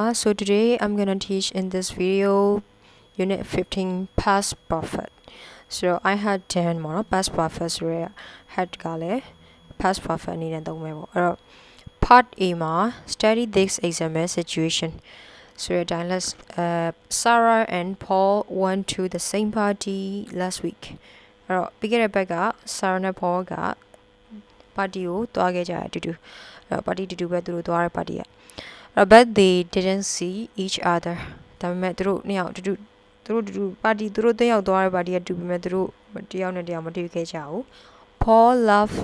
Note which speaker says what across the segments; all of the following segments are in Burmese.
Speaker 1: So today I'm gonna teach in this video unit 15 past perfect. So I had 10 more past perfect so had gale past perfect need and part A ma study this exam situation. So let's Sarah and Paul went to the same party last week. Bigger back Sarah and Paul got party to party to do better to our party. But they didn't see each other. ဒါပေမဲ့သူတို့နှစ်ယောက်တူပါတီသူတို့တက်ရောက်သွားတဲ့ပါတီကတူပေမဲ့သူတို့တယောက်နဲ့တယောက်မတွေ့ခဲ့ကြဘူး Paul left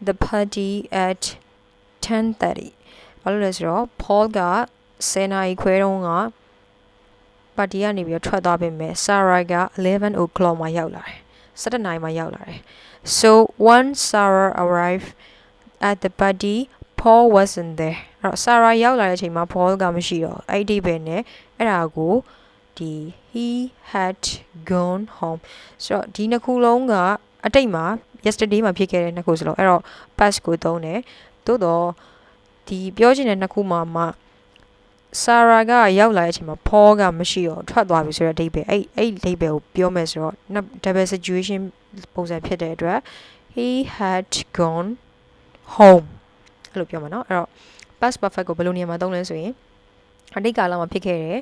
Speaker 1: the party at 10:30 ဘာလို့လဲဆိုတော့ Paul က10နာရီခွဲတုန်းကပါတီကနေပြီးထွက်သွားပေမဲ့ Sarah က11 o'clock မှာရောက်လာတယ်17နာရီမှာရောက်လာတယ် So once Sarah arrived at the party Paul wasn't there အဲ့တော့ Sarah ရောက်လာတဲ့အချိန်မှာ Paul ကမရှိတော့အဲ့ဒီပဲနဲ့အဲ့ဒါကိုဒီ he had gone home ဆိုတော့ဒီနှစ်ခုလုံးကအတိတ်မှာ yesterday မှာဖြစ်ခဲ့တဲ့နှစ်ခုစလုံးအဲ့တော့ past ကိုသုံးတယ်သို့တော့ဒီပြောချင်တဲ့နှစ်ခုမှာ Sarah ကရောက်လာတဲ့အချိန်မှာ Paul ကမရှိတော့ထွက်သွားပြီဆိုတဲ့အဓိပ္ပာယ်အဲ့အဓိပ္ပာယ်ကိုပြောမယ်ဆိုတော့ double situation ပုံစံဖြစ်တဲ့အတွက် he had gone home အဲ့လိုပြောမှာเนาะအဲ့တော့ past perfect ကိုဘယ်လိုနေရာမှာသုံးလဲဆိုရင်အတိတ်ကာလမှာဖြစ်ခဲ့တဲ့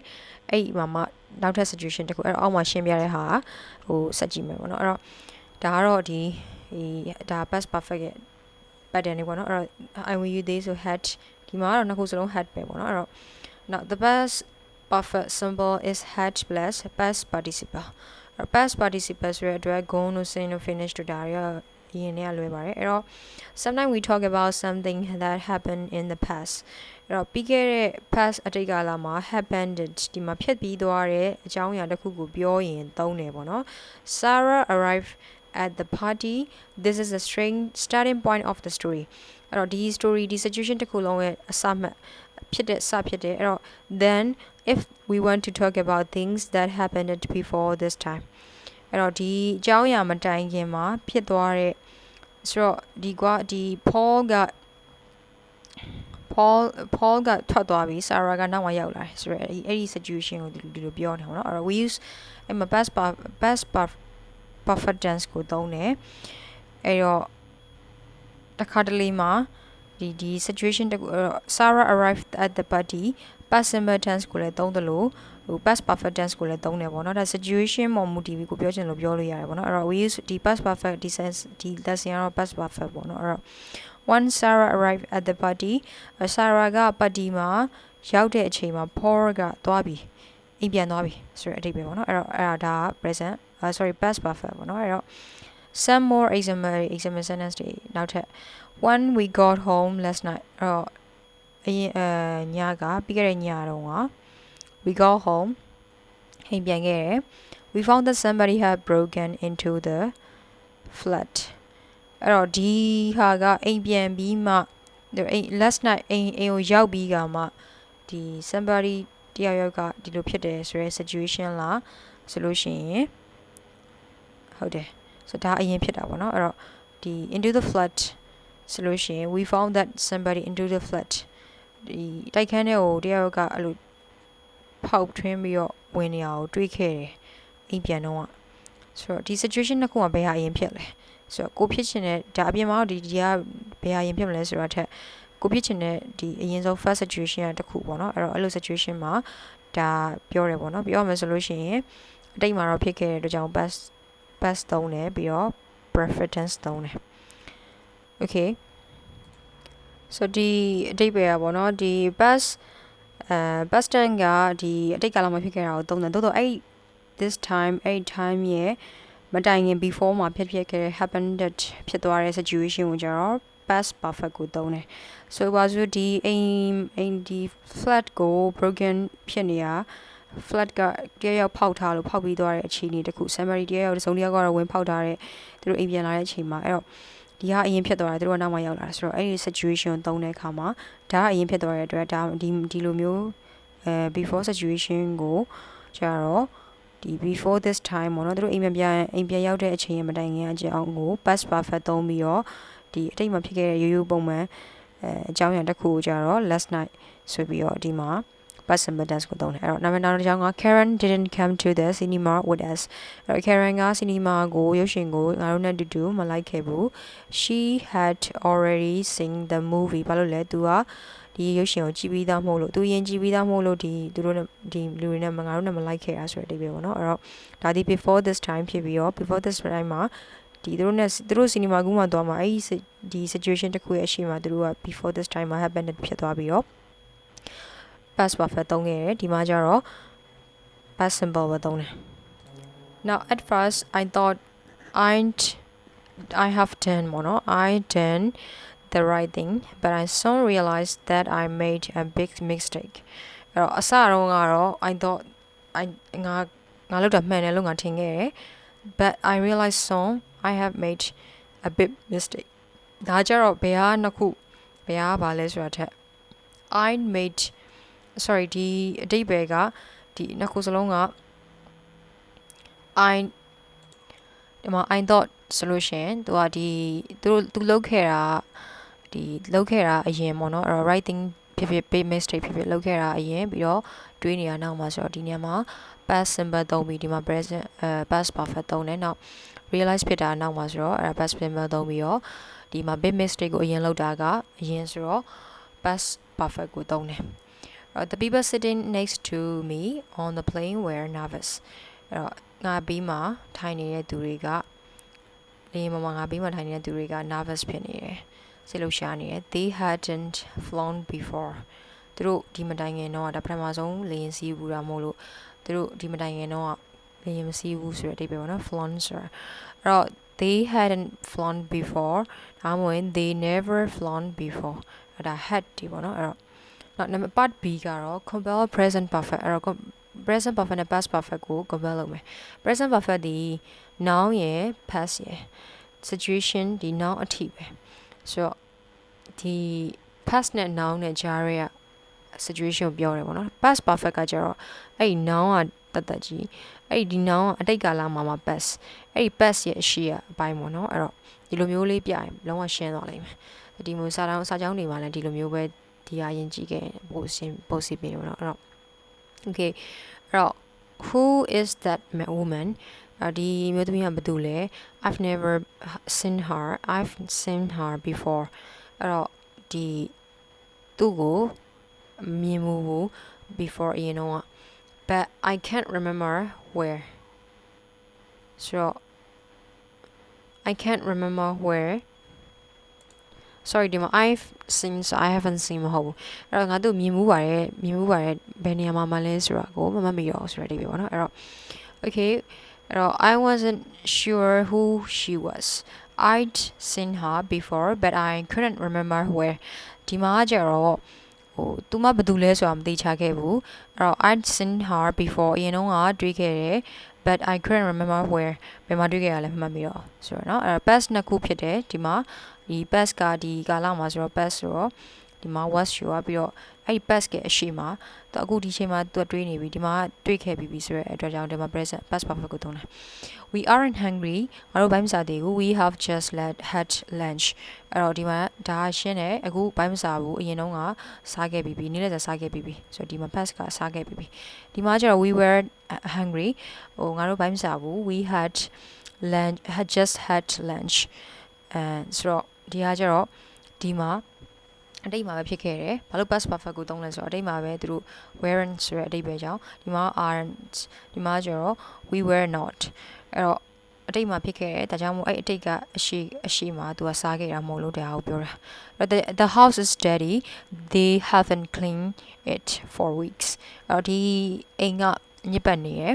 Speaker 1: အဲ့မှာနောက်ထပ် situation တခုအဲ့တော့အောက်မှာရှင်းပြတဲ့ဟာဟိုဆက်ကြည့်မယ်ပေါ့နော်အဲ့တော့ဒါကတော့ဒီဒါ past perfect ရဲ့ pattern တွေပေါ့နော်အဲ့တော့ I will use this so had ဒီမှာကတော့နှစ်ခုစလုံး had ပဲပေါ့နော်အဲ့တော့ now the past perfect symbol is had plus past participle past participle ဆိုတဲ့အတွက် gone လို့ sin လို့ finish တို့ဒါတွေကရင်ထဲကလွယ်ပါတယ်အဲ့တော့ sometimes we talk about something that happened in the past အဲ့တော့ပြီးခဲ့တဲ့ past အတိတ်ကာလမှာ happened ဒီမှာဖြစ်ပြီးသွားတဲ့အကြောင်းအရာတစ်ခုကိုပြောရင်သုံးတယ်ပေါ့နော် Sarah arrived at the party this is a starting point of the story အဲ့တော့ဒီ story ဒီ situation တစ်ခုလုံးရဲ့အစမှတ်ဖြစ်တဲ့အဲ့တော့ then if we want to talk about things that happened before this time အဲ့တော့ဒီအကြောင်းအရာမတိုင်ခင်မှာဖြစ်သွားတဲ့ဆိုတော့ဒီ Paul ကထွက်သွားပြီ Sarah ကနောက်မှရောက်လာတယ်ဆိုတော့အဲ့ဒီ situation ကိုဒီလိုပြောနေတာပေါ့နော်အဲ့တော့ we use အဲ့မှာ past perfect tense ကိုသုံးတယ်အဲ့တော့တခါတလေမှာဒီ situation တခု Sarah arrived at the party past simple tense ကိုလည်းသုံးသလိုဟို past perfect tense ကိုလည်းသုံးတယ်ပေါ့နော်ဒါ situation ပေါ်မူတည်ပြီးကိုပြောချင်လို့ပြောလို့ရတယ်ပေါ့နော်အဲ့တော့ we use ဒီ past perfect ဒီ sense ဒီ lesson ကတော့ past perfect ပေါ့နော်အဲ့တော့ once Sarah arrived at the party Sarah က party မှာရောက်တဲ့အချိန်မှာ Paul ကသွားပြီအိမ်ပြန်သွားပြီဆိုတဲ့အဓိပ္ပာယ်ပေါ့နော်အဲ့တော့ဒါ present past perfect ပေါ့နော်အဲ့တော့ some more example sentence တွေနောက်ထပ် when we got home last night အဲ့တော့အရင်ညကပြီးခဲ့တဲ့ညတုန်းက we got home အိမ်ပြန်ခဲ့တယ် we found that somebody had broken into the flat အဲ့တော့ဒီဟာကအိမ်ပြန်ပြီးမှ last night အိမ်ကိုရောက်ပြီးကမှဒီ somebody တယောက်ကဒီလိုဖြစ်တယ်ဆိုရဲ situation လားဆိုလို့ရှိရင်ဟုတ်တယ်ဆိုဒါအရင်ဖြစ်တာပေါ့နော်အဲ့တော့ဒီ into the flat ဆိုလို့ရှိရင် we found that somebody into the flat ဒီတိုက်ခန်းထဲကိုတယောက်ကအဲ့လိုဖောက်ထွင်းပြီးတော့ဝင်နေအောင်တွေးခဲ့တယ်အိမ်ပြန်တော့ဆိုတော့ဒီ situation တစ်ခုကဘယ်ဟာအရင်ဖြစ်လဲဆိုတော့ကိုဖြစ်ချင်တဲ့ဒါအပြင်မှာဒီကဘယ်ဟာအရင်ဖြစ်မလဲဆိုတော့ထက်ကိုဖြစ်ချင်တဲ့ဒီအရင်ဆုံး first situation ကတစ်ခုပေါ့နော်အဲ့တော့အဲ့လို situation မှာဒါပြောတယ်ပေါ့နော်ပြောမယ်ဆိုလို့ရှိရင်အတိတ်မှာတော့ဖြစ်ခဲ့တဲ့အတွက်ကြောင့် past သုံးတယ်ပြီးတော့ perfect tense သုံးတယ် okay so ဒီအတိတ်ပဲပေါ့နော်ဒီ past tense ကဒီအတိတ်ကာလမှာဖြစ်ခဲ့တာကိုသုံးတယ်တိုးတော့အဲ့ this time ရဲ့မတိုင်ခင် before မှာဖြစ်ခဲ့တဲ့ happened ဖြစ်သွားတဲ့ situation ကိုကျတော့ past perfect ကိုသုံးတယ် so ဘာလို့ဒီအိမ်ဒီ flat ကို broken ဖြစ်နေတာ flat ကတယောက်ဖောက်ထားလို့ဖောက်ပြီးသွားတဲ့အခြေအနေတခု summary တယောက်စုံတယောက်ကတော့ဝင်ဖောက်ထားတဲ့သူတို့အိမ်ပြန်လာတဲ့အချိန်မှာအဲ့တော့ဒီဟာအရင်ဖြစ်သွားတယ်သူတို့ကနောက်မှရောက်လာတယ်ဆိုတော့အဲ့ဒီ situation သုံးတဲ့အခါမှာဒါကအရင်ဖြစ်သွားတဲ့အတွက်ဒါဒီလိုမျိုးbefore situation ကိုကျတော့ဒီ before this time ပေါ့နော်သူတို့အိမ်ပြန်ရောက်တဲ့အချိန်မတိုင်ခင်အကြောင်းကို past perfect သုံးပြီးတော့ဒီအတိတ်မှာဖြစ်ခဲ့တဲ့ရိုးရိုးပုံမှန်အကြောင်းအရာတစ်ခုကိုကျတော့ last night ဆိုပြီးတော့ဒီမှာ past simple tense ကိုသုံးတယ်အဲ့တော့နောက်တစ်ကြောင်းက Karen didn't come to the cinema with us အဲ့တော့ Karen က cinema ကိုရုပ်ရှင်ကိုငါတို့နဲ့အတူတူမလိုက်ခဲ့ဘူး she had already seen the movie ဘာလို့လဲသူကဒီရုပ်ရှင်ကိုကြည့်ပြီးသားမဟုတ်လို့သူရင်ကြည့်ပြီးသားမဟုတ်လို့သူတို့နဲ့ဒီလူတွေနဲ့ငါတို့နဲ့မလိုက်ခဲ့တာဆိုတဲ့အဓိပ္ပာယ်ပေါ့နော်အဲ့တော့ဒါဒီ before this time ဖြစ်ပြီးတော့ before this time မှာဒီသူတို့ cinema ကူးမှာသွားမှာအဲ့ဒီ situation တစ်ခုရဲ့အရှိမှာသူတို့က before this time မှာ happen ဖြစ်သွားပြီးတော့ past perfect သုံးခဲ့တယ်ဒီမှာကျတော့ past simple ပဲသုံးတယ် now at first I thought I have done ပေါ့နော် I done the right thing but I soon realized that I made a big mistake အဲ့တော့အစတော့ကတော့ I thought ငါလုပ်တာမှန်တယ်လို့ငါထင်ခဲ့တယ် but I realized soon I have made a big mistake ဒါကြတော့ဘယ်ဟာနှစ်ခုဘယ်ဟာပါလဲဆိုတာထက် I made sorry ဒီအတိတ်ပဲကဒီနှစ်ခုစလုံးက ဒီမှာ I thought solution သူကဒီသူလုပ်ခဲ့တာဒီလုပ်ခဲ့တာအရင်ပေါ့နော်အဲ့တော့ right thing ဖြစ်ဖြစ် big mistake ဖြစ်ဖြစ်လုပ်ခဲ့တာအရင်ပြီးတော့တွေးနေတာနောက်မှာဆိုတော့ဒီနေရာမှာ past simple သုံးပြီးဒီမှာ present past perfect သုံးတယ်နောက် realize ဖြစ်တာနောက်မှာဆိုတော့အဲ့ဒါ past simple သုံးပြီးတော့ဒီမှာ big mistake ကိုအရင်လုပ်တာကအရင်ဆိုတော့ past perfect ကိုသုံးတယ်the people sitting next to me on the plane were nervous အဲ့တော့ငါဘေးမှာထိုင်နေတဲ့သူတွေကလေယာဉ်ပေါ်မှာငါဘေးမှာထိုင်နေတဲ့သူတွေက nervous ဖြစ်နေတယ်စိတ်လှုပ်ရှားနေတယ် they hadn't flown before သူတို့ဒီမတိုင်ခင်တော့ဒါပထမဆုံးလေယာဉ်စီးဘူးတာမဟုတ်လို့သူတို့ဒီမတိုင်ခင်တော့လေယာဉ်မစီးဘူးဆိုတဲ့အဓိပ္ပာယ်ပေါ့နော် flown ဆိုတာအဲ့တော့ they hadn't flown before ဒါမှမဟုတ် they never flown before အဲ့ဒါ had ဒီပေါ့နော်အဲ့တော့နောက် number part B ကတော့ compare present perfect အဲ့တော့ present perfect နဲ့ past perfect ကို compare လုပ်မယ် present perfect ဒီ noun ရယ် past ရယ် situation ဒီ noun အထိပဲဆိုတော့ဒီ past နဲ့ noun နဲ့ကြားရဲက situation ကိုပြောတယ်ပေါ့နော် past perfect ကကျတော့အဲ့ဒီ noun ကတတ်ကြီးအဲ့ဒီ noun ကအတိတ်ကာလမှာ past အဲ့ဒီ past ရဲ့အရှိကအပိုင်းပေါ့နော်အဲ့တော့ဒီလိုမျိုးလေးပြရင်လုံးဝရှင်းသွားလိမ့်မယ်ဒီမျိုးစာကြောင်းတွေမှာလည်းဒီလိုမျိုးပဲဒီအရင်ကြည့်ခဲ့ပို့စီပြင်ပေါ့နော်အဲ့တော့ okay အဲ့တော့ who is that woman ဒီမျိုးသမီးကဘာတူလဲ I've never seen her before အဲ့တော့ဒီသူ့ကိုမြင်မှု before အရင်တော့ but I can't remember where so I can't remember where sorry ဒီမှာ I've seen so I haven't seen မဟုတ်ဘူးအဲ့တော့ငါတို့မြင်မှုပါတယ်ဘယ်နေရာမှာလဲဆိုတာကိုမမှတ်မိတော့ဆိုတဲ့အဓိပ္ပာယ်ပေါ့နော်အဲ့တော့ okay အဲ့တော့ I wasn't sure who she was I'd seen her before but I couldn't remember where ဒီမှာကျတော့သူမဘာတူလဲဆိုတာမသိချခဲ့ဘူးအဲ့တော့ I'd seen her before အရင်တော့တွေ့ခဲ့တယ် but I couldn't remember where ဘယ်မှာတွေ့ခဲ့ရလဲမမှတ်မိတော့ဆိုတော့เนาะအဲ့တော့ past နှစ်ခုဖြစ်တယ်ဒီမှာဒီ past ကဒီကာလမှာဆိုတော့ past ဆိုတော့ဒီမှာ was ရှိသွားပြီးတော့အဲ့ဒီ past ကအရှိမှာသူအခုဒီချိန်မှာသူတွေးနေပြီဒီမှာတွေ့ခဲ့ပြီးဆိုတဲ့အတွက်ကြောင့်ဒီမှာ present past perfect ကိုသုံးတယ် we aren't hungry ငါတို့ဘိုင်းမစားသေးဘူး we have just had lunch အဲ့တော့ဒီမှာဒါရှင်းတယ်အခုဘိုင်းမစားဘူးအရင်တုန်းကစားခဲ့ပြီးနေ့လည်စာစားခဲ့ပြီးဆိုတော့ဒီမှာ past ကစားခဲ့ပြီးဒီမှာကျတော့ we were hungry ငါတို့ဘိုင်းမစားဘူး we had just had lunch ဆိုတော့ဒီကကျတော့ဒီမှာအတိတ်မှာပဲဖြစ်ခဲ့တယ်ဘာလို့ past perfect ကိုသုံးလဲဆိုတော့အတိတ်မှာပဲသူတို့ weren't ဆိုတဲ့အတိတ်ပဲကြောင်းဒီမှာ aren't ဒီမှာကျတော့ we were not အဲ့တော့အတိတ်မှာဖြစ်ခဲ့တယ်ဒါကြောင့်မို့အဲ့အတိတ်ကအရှိမှာသူကစားခဲ့တာမဟုတ်လို့တရားကိုပြောတာ the house is dirty they haven't cleaned it for weeks အဲ့တော့ဒီအိမ်ကညစ်ပတ်နေရယ်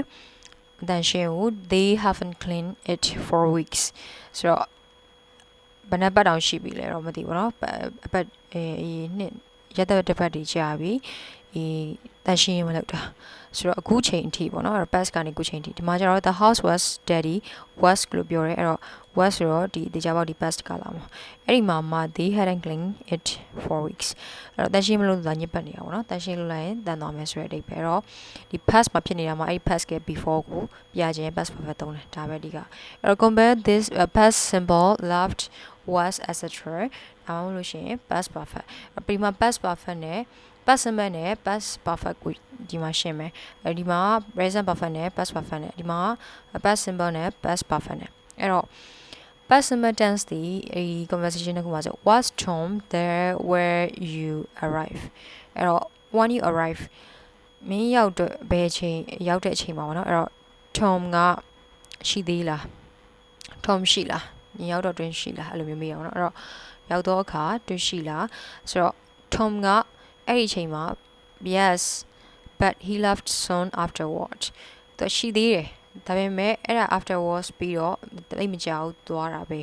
Speaker 1: တန်ရှင်းကို they haven't cleaned it for weeks ဆိုတော့ဘယ်နှပတ်တောင်ရှိပြီလဲတော့မသိဘူးเนาะအပတ်နှစ်ရက်တစ်ပတ်ဒီကြာပြီတန်ရှင်းမလုပ်တာဆိုတော့အခုချိန်အထိပေါ့နော်အဲ့တော့ past ကနေအခုချိန်အထိဒီမှာကျတော့ the house was dirty was လို့ပြောရဲအဲ့တော့ was ဆိုတော့ဒီကြပါဒီ past ကလာမှာအဲ့ဒီမှာ they hadn't cleaned it for weeks အဲ့တော့တန်ရှင်းမလို့ညစ်ပတ်နေတာပေါ့နော်တန်ရှင်းလို့လိုက်ရင်တန်သွားမယ်ဆိုတဲ့အဓိပ္ပာယ်အဲ့တော့ဒီ past မှာဖြစ်နေတာမှာအဲ့ past က before ကိုပြခြင်း past perfect သုံးတယ်ဒါပဲဒီကအဲ့တော့ compare this past simple loved was etc ဒါမှမဟုတ်လို့ရှိရင် past perfect ပြီးမှ past perfect နဲ့ past simple နဲ့ past perfect ကိုဒီမှာရှင်းမယ်ဒီမှာ present perfect နဲ့ past perfect နဲ့ဒီမှာ past simple နဲ့ past perfect နဲ့အဲ့တော့ past simple tense ဒီ conversation တစ်ခုမှာဆို was Tom there where you arrive အဲ့တော့ when you arrive မင်းရောက်တဲ့ဘယ်အချိန်ရောက်တဲ့အချိန်မှာပေါ့နော်အဲ့တော့ Tom ကရှိသေးလား Tom ရှိလားညီရောက်တော့တွင်ရှိလားအဲ့လိုမျိုးမေးအောင်နော်အဲ့တော့ရောက်တော့အခါတွင်ရှိလားဆိုတော့ Tom ကအဲ့ဒီအချိန်မှာ yes but he left soon afterwards သူရှိသေးတယ်ဒါပေမဲ့အဲ့ဒါ afterwards ပြီးတော့တိတ်မကြောက်သွားတာပဲ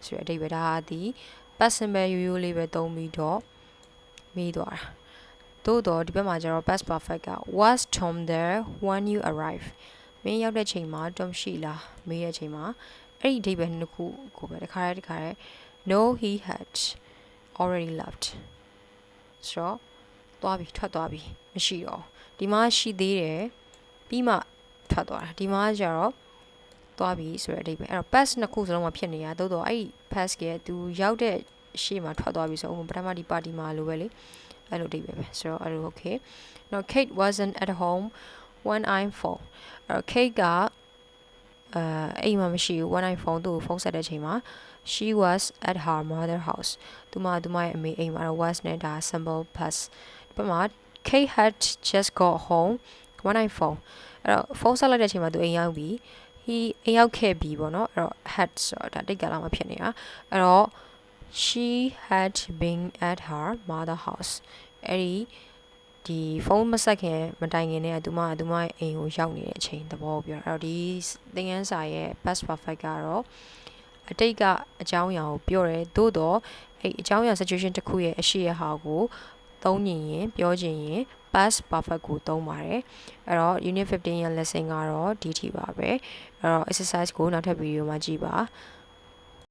Speaker 1: ဆိုတဲ့အဓိပ္ပာယ်ဒါဟာဒီ past simple ရိုးရိုးလေးပဲသုံးပြီးတော့မေးသွားတာသို့တော့ဒီဘက်မှာကျတော့ past perfect က was Tom there when you arrive မင်းရောက်တဲ့ချိန်မှာ Tom ရှိလားမေးတဲ့ချိန်မှာအဲ့ဒီအဓိပ္ပာယ်နှစ်ခုကိုပဲတစ်ခါတည်း no he had already left ဆိုတော့သွားပြီထွက်သွားပြီမရှိတော့ဒီမှာရှိသေးတယ်ပြီးမှထွက်သွားတာဒီမှာကျတော့သွားပြီဆိုတဲ့အဓိပ္ပာယ်အဲ့တော့ past နှစ်ခုစလုံးမှာဖြစ်နေတာတိုးတော့အဲ့ဒီ past ကသူရောက်တဲ့ရှေ့မှာထွက်သွားပြီဆိုတော့ပထမဒီပါတီမှာလိုပဲလေအဲ့လိုအဓိပ္ပာယ်ပဲဆိုတော့အဲ့လို okay now Kate wasn't at home when I phoned အဲ့တော့ Kate ကအိမ်မှာမရှိဘူး when I phoned သူ့ကိုဖုန်းဆက်တဲ့အချိန်မှာ she was at her mother house သူမရဲ့အမေအိမ်မှာတော့ was နဲ့ဒါ simple past ဒီမှာ Kate had just got home when I phoned အဲ့တော့ဖုန်းဆက်လိုက်တဲ့အချိန်မှာသူအိမ်ရောက်ပြီ he အိမ်ရောက်ခဲ့ပြီပေါ့နော်အဲ့တော့ had ဆိုတာဒါတိတ်ကလာမှဖြစ်နေတာအဲ့တော့ she had been at her mother house အဲ့ဒီဖုန်းမဆက်ခင်မတိုင်ခင်နဲ့သူမရဲ့အိမ်ကိုရောက်နေတဲ့အချိန်သဘောကိုပြောအဲ့တော့ဒီသင်ခန်းစာရဲ့ past perfect ကတော့အတိတ်ကအကြောင်းအရာကိုပြောတယ်သို့တော့အဲ့အကြောင်းအရာ situation တစ်ခုရဲ့အရှိရဟာကိုသုံးညင်ရင်ပြောချင်ရင် past perfect ကိုသုံးပါတယ်အဲ့တော့ unit 15ရဲ့ lesson ကတော့ဒီထိပါပဲအဲ့တော့ exercise ကိုနောက်ထပ်ဗီဒီယိုမှာကြည့်ပါ